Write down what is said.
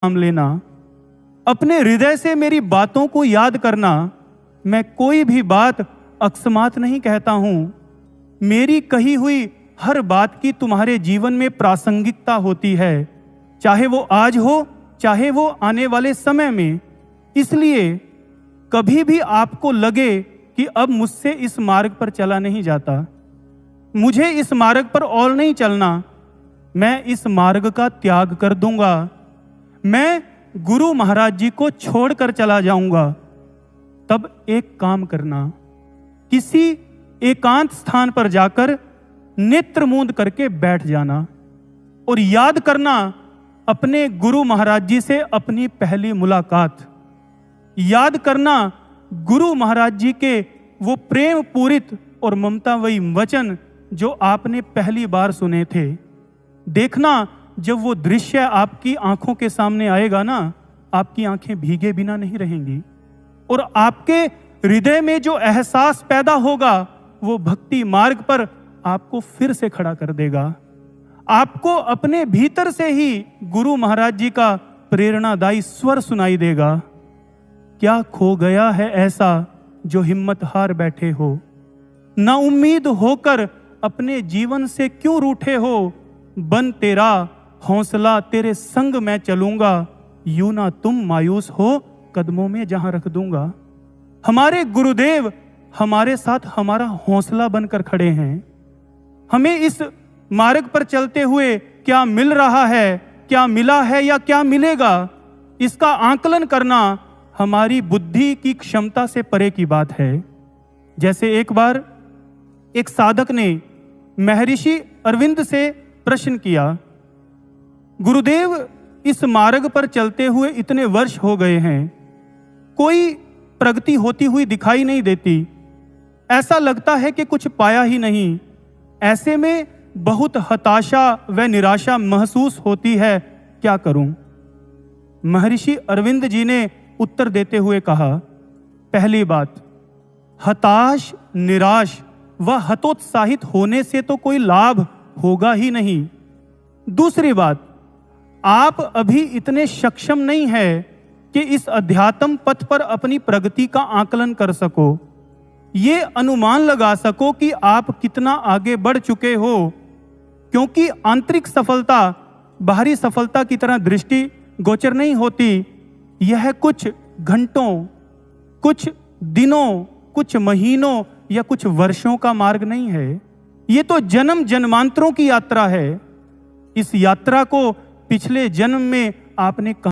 नाम लेना, अपने हृदय से मेरी बातों को याद करना। मैं कोई भी बात अकस्मात नहीं कहता हूं। मेरी कही हुई हर बात की तुम्हारे जीवन में प्रासंगिकता होती है, चाहे वो आज हो चाहे वो आने वाले समय में। इसलिए कभी भी आपको लगे कि अब मुझसे इस मार्ग पर चला नहीं जाता, मुझे इस मार्ग पर और नहीं चलना, मैं इस मार्ग का त्याग कर दूंगा, मैं गुरु महाराज जी को छोड़कर चला जाऊंगा, तब एक काम करना, किसी एकांत स्थान पर जाकर नेत्र मूंद करके बैठ जाना और याद करना अपने गुरु महाराज जी से अपनी पहली मुलाकात। याद करना गुरु महाराज जी के वो प्रेम पूरित और ममतामयी वचन जो आपने पहली बार सुने थे। देखना जब वो दृश्य आपकी आंखों के सामने आएगा ना, आपकी आंखें भीगे बिना नहीं रहेंगी और आपके हृदय में जो एहसास पैदा होगा वो भक्ति मार्ग पर आपको फिर से खड़ा कर देगा। आपको अपने भीतर से ही गुरु महाराज जी का प्रेरणादायी स्वर सुनाई देगा। क्या खो गया है ऐसा जो हिम्मत हार बैठे हो, ना उम्मीद होकर अपने जीवन से क्यों रूठे हो, बन तेरा हौसला तेरे संग मैं चलूंगा, यूं ना तुम मायूस हो कदमों में जहां रख दूंगा। हमारे गुरुदेव हमारे साथ हमारा हौसला बनकर खड़े हैं। हमें इस मार्ग पर चलते हुए क्या मिल रहा है, क्या मिला है या क्या मिलेगा, इसका आकलन करना हमारी बुद्धि की क्षमता से परे की बात है। जैसे एक बार एक साधक ने महर्षि अरविंद से प्रश्न किया, गुरुदेव इस मार्ग पर चलते हुए इतने वर्ष हो गए हैं, कोई प्रगति होती हुई दिखाई नहीं देती, ऐसा लगता है कि कुछ पाया ही नहीं, ऐसे में बहुत हताशा व निराशा महसूस होती है, क्या करूं? महर्षि अरविंद जी ने उत्तर देते हुए कहा, पहली बात, हताश निराश व हतोत्साहित होने से तो कोई लाभ होगा ही नहीं। दूसरी बात, आप अभी इतने सक्षम नहीं है कि इस अध्यात्म पथ पर अपनी प्रगति का आकलन कर सको, ये अनुमान लगा सको कि आप कितना आगे बढ़ चुके हो, क्योंकि आंतरिक सफलता बाहरी सफलता की तरह दृष्टि गोचर नहीं होती। यह कुछ घंटों, कुछ दिनों, कुछ महीनों या कुछ वर्षों का मार्ग नहीं है, ये तो जन्म जन्मांतरों की यात्रा है। इस यात्रा को पिछले जन्म में आपने